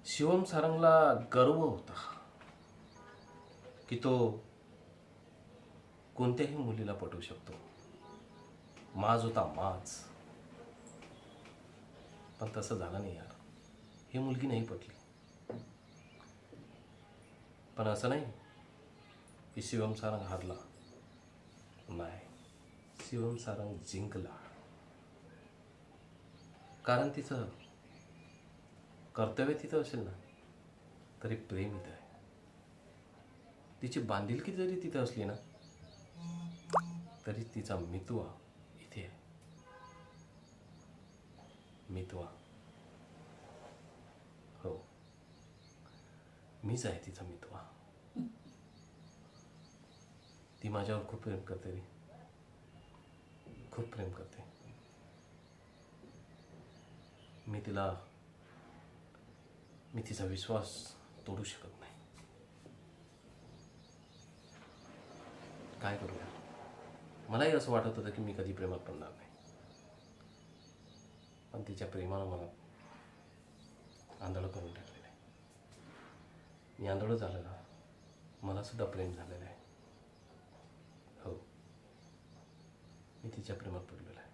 शिवम सारंगला गर्व होता की तो कोणत्याही मुलीला पटवू शकतो. माज होता माज. पण तसं झालं नाही यार. ही मुलगी नाही पटली. पण असं नाही की शिवम सारंग हारला. नाही, शिवम सारंग जिंकला. कारण तिचं कर्तव्य तिथं असेल ना, तरी प्रेम इथं आहे. तिची बांधिलकी जरी तिथं असली ना, तरी तिचा मितवा इथे आहे. मितवा. हो, मीच आहे तिचा मितवा. ती माझ्यावर खूप प्रेम करते रे. खूप प्रेम करते. मी तिचा विश्वास तोडू शकत नाही. काय करूया. मलाही असं वाटत होतं की मी कधी प्रेमात पडणार नाही. पण तिच्या प्रेमानं मला आंधळं करून टाकलेलं आहे. मी आंधळं झालेलं आहे. मला सुद्धा प्रेम झालेलं आहे. हो, मी तिच्या प्रेमात पडलेलं आहे.